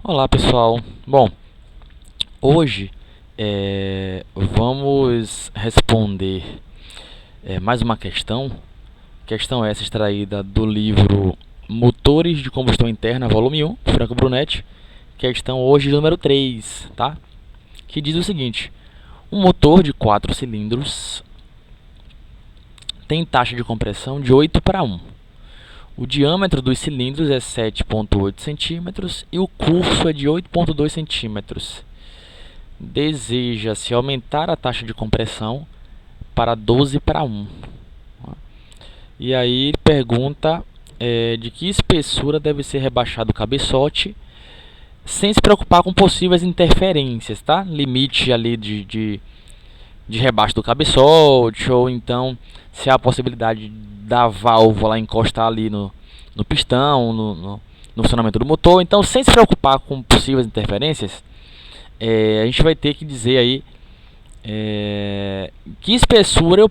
Olá pessoal, bom, hoje vamos responder mais uma questão essa extraída do livro Motores de Combustão Interna, volume 1, Franco Brunetti, questão hoje número 3, tá? Que diz o seguinte: um motor de 4 cilindros tem taxa de compressão de 8:1. O diâmetro dos cilindros é 7,8 centímetros e o curso é de 8,2 centímetros. Deseja-se aumentar a taxa de compressão para 12:1. E aí ele pergunta de que espessura deve ser rebaixado o cabeçote, sem se preocupar com possíveis interferências, tá? Limite ali de rebaixo do cabeçote, ou então se há a possibilidade da válvula encostar ali no pistão, no funcionamento do motor. Então, sem se preocupar com possíveis interferências, a gente vai ter que dizer aí que espessura eu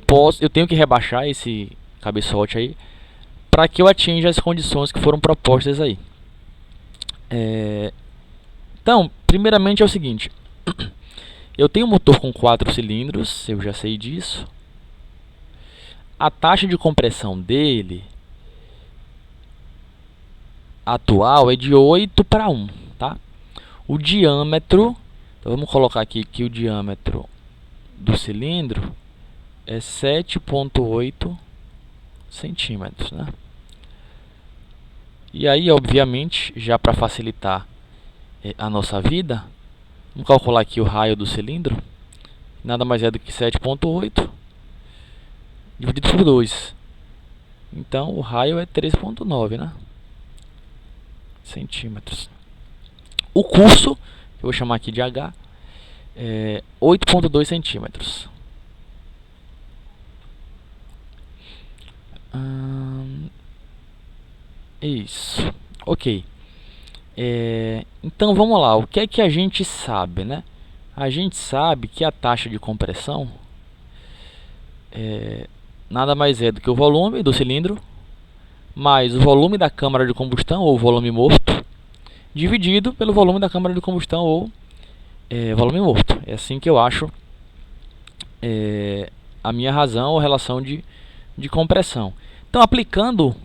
tenho que rebaixar esse cabeçote aí para que eu atinja as condições que foram propostas aí. Então, primeiramente é o seguinte: eu tenho um motor com 4 cilindros, eu já sei disso. A taxa de compressão dele atual é de 8:1, tá? O diâmetro, então vamos colocar aqui que o diâmetro do cilindro é 7,8 centímetros, né? E aí, obviamente, já para facilitar a nossa vida, vamos calcular aqui o raio do cilindro. Nada mais é do que 7,8 dividido por 2. Então, o raio é 3,9, né? Centímetros. O curso, eu vou chamar aqui de H, é 8,2 centímetros. Isso. Ok. Então vamos lá. O que é que a gente sabe, né? A gente sabe que a taxa de compressão nada mais é do que o volume do cilindro mais o volume da câmara de combustão, ou volume morto, dividido pelo volume da câmara de combustão, ou volume morto. É assim que eu acho a minha razão ou relação de compressão. Então, aplicando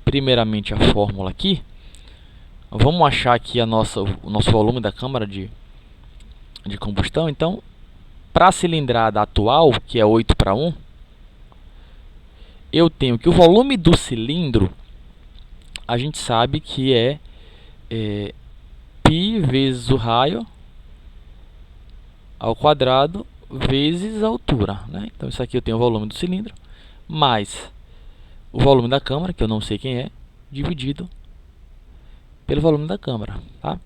primeiramente a fórmula aqui, vamos achar aqui o nosso volume da câmara de combustão. Então, para a cilindrada atual, que é 8:1, eu tenho que o volume do cilindro, a gente sabe que é π vezes o raio ao quadrado vezes a altura, né? Então isso aqui eu tenho o volume do cilindro mais o volume da câmara, que eu não sei quem é, dividido pelo volume da câmara, tá?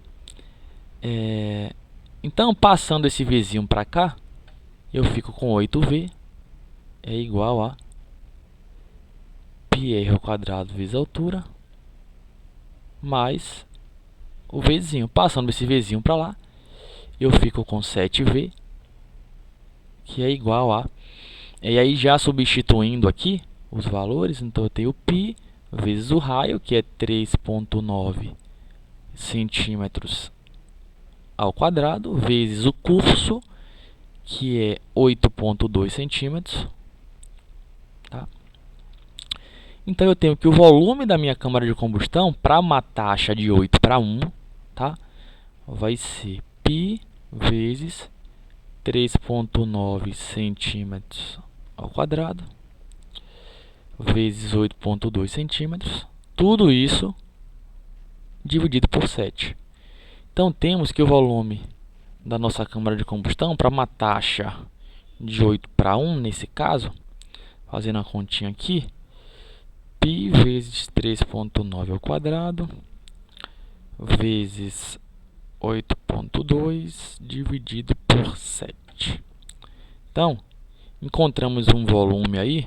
Então, passando esse Vzinho para cá, eu fico com 8V é igual a πr ao quadrado vezes a altura mais o Vzinho. Passando esse Vzinho para lá, eu fico com 7V, que é igual a... E aí, já substituindo aqui os valores, então eu tenho π vezes o raio, que é 3,9 centímetros ao quadrado, vezes o curso, que é 8,2 centímetros. Tá? Então eu tenho que o volume da minha câmara de combustão, para uma taxa de 8:1, tá? Vai ser π vezes 3,9 centímetros ao quadrado, vezes 8,2 centímetros. Tudo isso dividido por 7. Então, temos que o volume da nossa câmara de combustão, para uma taxa de 8:1, nesse caso, fazendo a continha aqui, π vezes 3,9 ao quadrado, vezes 8,2 dividido por 7. Então, encontramos um volume aí,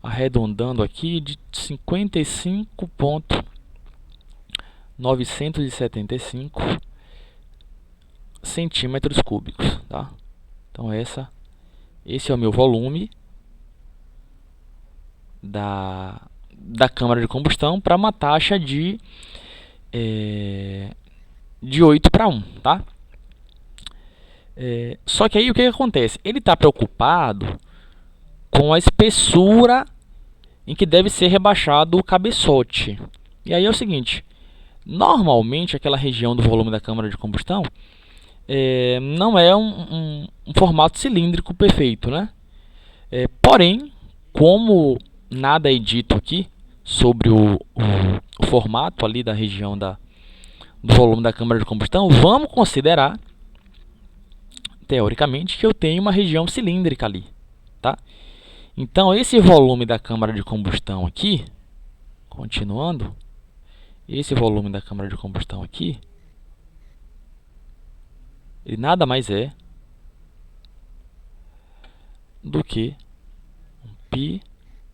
arredondando aqui, de 55,975 centímetros cúbicos, tá? Então esse é o meu volume da câmara de combustão, para uma taxa de de 8 para 1, tá? Só que aí o que acontece? Ele está preocupado com a espessura em que deve ser rebaixado o cabeçote. E aí é o seguinte, normalmente aquela região do volume da câmara de combustão não é um formato cilíndrico perfeito, né? Porém, como nada é dito aqui sobre o formato ali da região do volume da câmara de combustão, vamos considerar, teoricamente, que eu tenho uma região cilíndrica ali, tá? Então, esse volume da câmara de combustão aqui, continuando, esse volume da câmara de combustão aqui, ele nada mais é do que π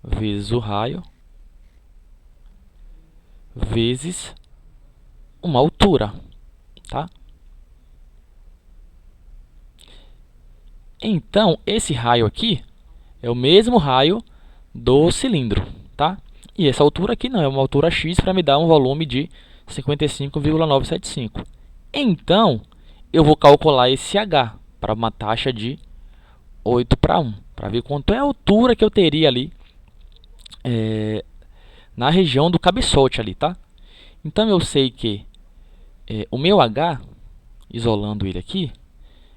vezes o raio vezes uma altura, tá? Então, esse raio aqui é o mesmo raio do cilindro, tá? E essa altura aqui não, é uma altura x para me dar um volume de 55,975. Então, eu vou calcular esse h para uma taxa de 8 para 1, para ver quanto é a altura que eu teria ali na região do cabeçote ali, tá? Então, eu sei que o meu h, isolando ele aqui,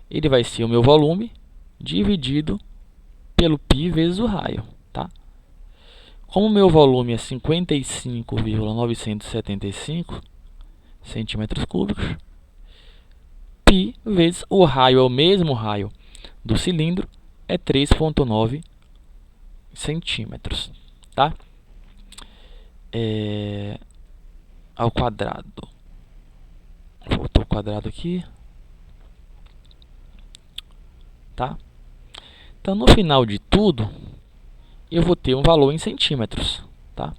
ele vai ser o meu volume dividido pelo π vezes o raio, tá? Como o meu volume é 55,975 centímetros cúbicos, π vezes o raio é o mesmo raio do cilindro, é 3,9 centímetros, tá? Ao quadrado. Voltou o quadrado aqui, tá? Então, no final de tudo, eu vou ter um valor em centímetros, tá?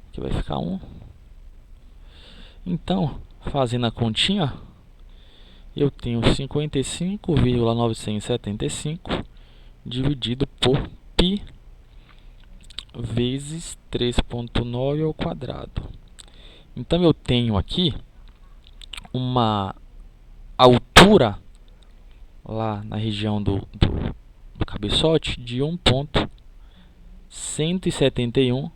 Aqui vai ficar 1. Então, fazendo a continha, eu tenho 55,975 dividido por π vezes 3,9 ao quadrado. Então, eu tenho aqui uma altura lá na região do cabeçote de 1,171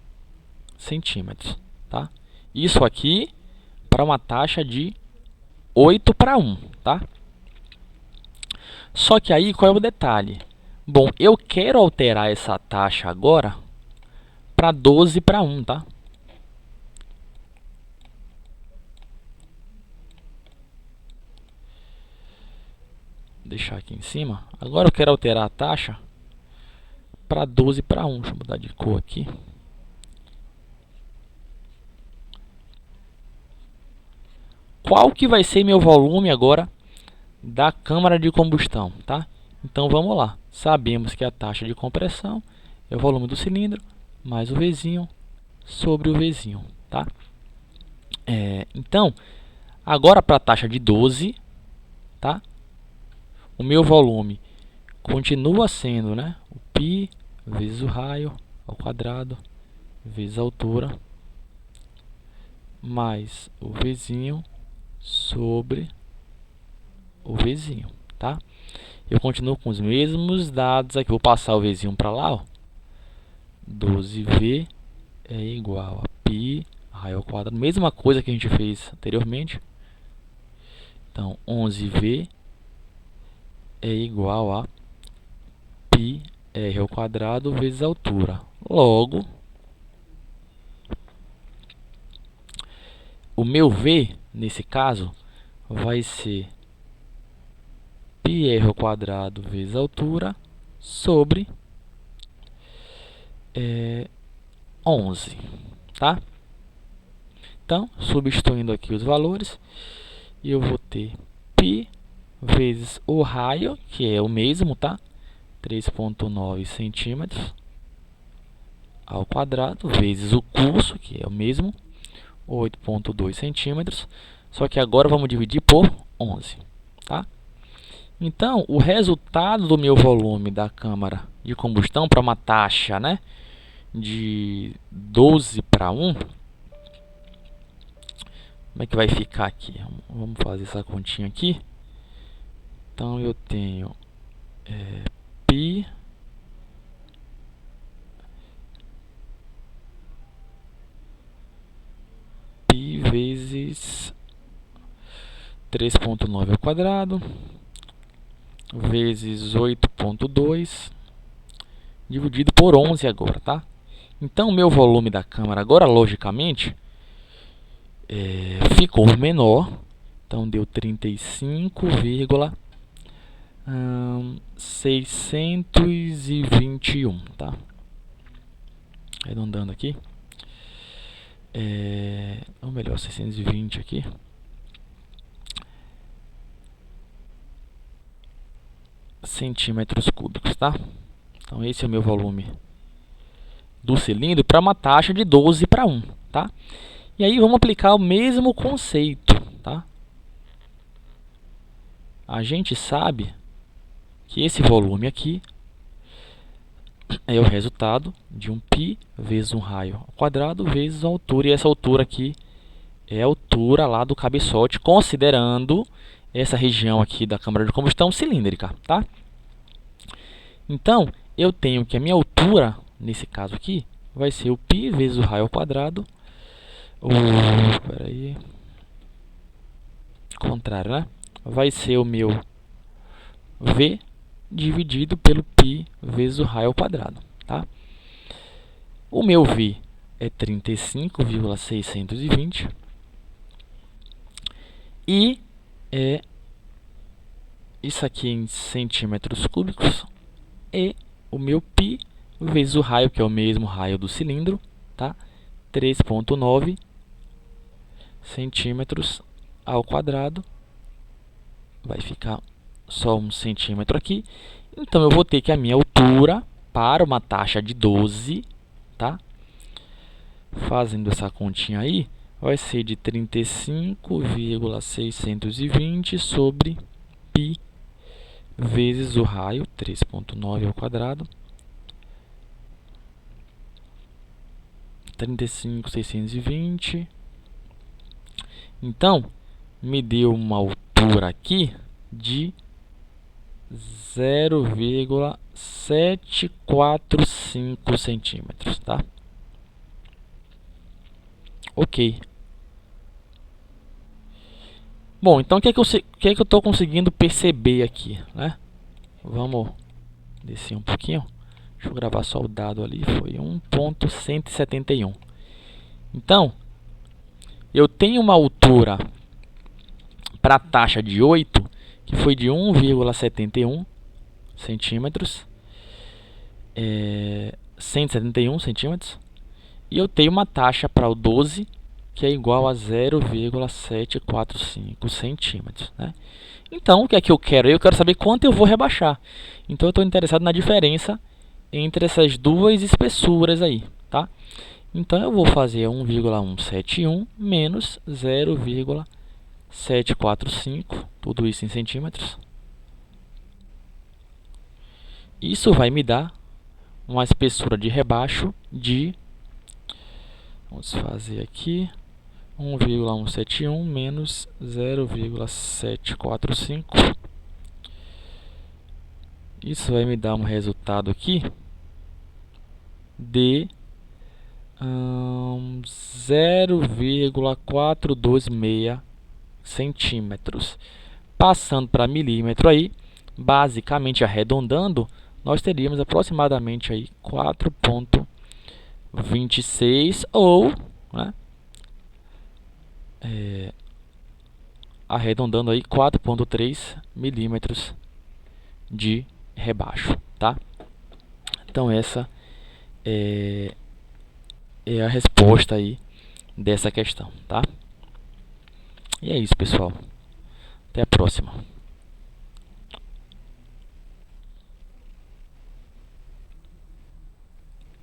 centímetros, tá? Isso aqui para uma taxa de 8 para 1, tá? Só que aí, qual é o detalhe? Bom, eu quero alterar essa taxa agora para 12 para 1, tá? Vou deixar aqui em cima. Agora eu quero alterar a taxa para 12 para 1. Deixa eu mudar de cor aqui. Qual que vai ser meu volume agora da câmara de combustão, tá? Então vamos lá. Sabemos que a taxa de compressão é o volume do cilindro mais o Vzinho sobre o Vzinho, tá? Então, agora para a taxa de 12, tá? O meu volume continua sendo, né, o π vezes o raio ao quadrado vezes a altura mais o Vzinho sobre o Vzinho, tá? Eu continuo com os mesmos dados aqui. Vou passar o Vzinho para lá, ó. 12V é igual a π raio ao quadrado. Mesma coisa que a gente fez anteriormente. Então, 11V é igual a π r ao quadrado vezes a altura. Logo, o meu V, nesse caso, vai ser πr ao quadrado vezes a altura sobre 11, tá? Então, substituindo aqui os valores, eu vou ter π vezes o raio, que é o mesmo, tá? 3,9 centímetros ao quadrado, vezes o curso, que é o mesmo, 8,2 centímetros. Só que agora vamos dividir por 11, tá? Então, o resultado do meu volume da câmara de combustão para uma taxa, né, de 12 para 1 Como é que vai ficar aqui? Vamos fazer essa continha aqui. Então eu tenho π vezes 3.9 ao quadrado vezes 8.2 dividido por 11 agora, tá? Então o meu volume da câmara agora, logicamente, ficou menor. Então deu 35,621, tá? Arredondando aqui. Ou melhor, 620 aqui. Centímetros cúbicos, tá? Então esse é o meu volume do cilindro para uma taxa de 12:1, tá? E aí vamos aplicar o mesmo conceito, tá? A gente sabe que esse volume aqui é o resultado de um π vezes um raio ao quadrado vezes a altura. E essa altura aqui é a altura lá do cabeçote, considerando essa região aqui da câmara de combustão cilíndrica, tá? Então, eu tenho que a minha altura, nesse caso aqui, vai ser o π vezes o raio ao quadrado. Peraí. Contrário, né? Vai ser o meu V dividido pelo π vezes o raio ao quadrado, tá? O meu V é 35,620 e isso aqui em centímetros cúbicos e o meu π vezes o raio, que é o mesmo raio do cilindro, tá? 3.9 centímetros ao quadrado. Vai ficar só 1 centímetro aqui. Então, eu vou ter que a minha altura para uma taxa de 12, tá? Fazendo essa continha aí, vai ser de 35,620 sobre π vezes o raio, 3.9 ao quadrado. 35,620. Então, me deu uma altura aqui de 0,745 centímetros, tá? Ok. Bom, então o que é que eu estou conseguindo perceber aqui, né? Vamos descer um pouquinho. Deixa eu gravar só o dado ali. Foi 1,171. Então, eu tenho uma altura para a taxa de 8, que foi de 1,71 centímetros. 171 centímetros. E eu tenho uma taxa para o 12, que é igual a 0,745 centímetros, né? Então, o que é que eu quero? Eu quero saber quanto eu vou rebaixar. Então, eu estou interessado na diferença entre essas duas espessuras aí, tá? Então, eu vou fazer 1,171 menos 0,745, tudo isso em centímetros. Isso vai me dar uma espessura de rebaixo de, vamos fazer aqui, 1,171 menos 0,745. Isso vai me dar um resultado aqui de 0,426 centímetros. Passando para milímetro aí, basicamente arredondando, nós teríamos aproximadamente aí 4,26 ou, né, arredondando aí 4,3 milímetros de rebaixo, tá? Então essa é a resposta aí dessa questão, tá? E é isso, pessoal. Até a próxima.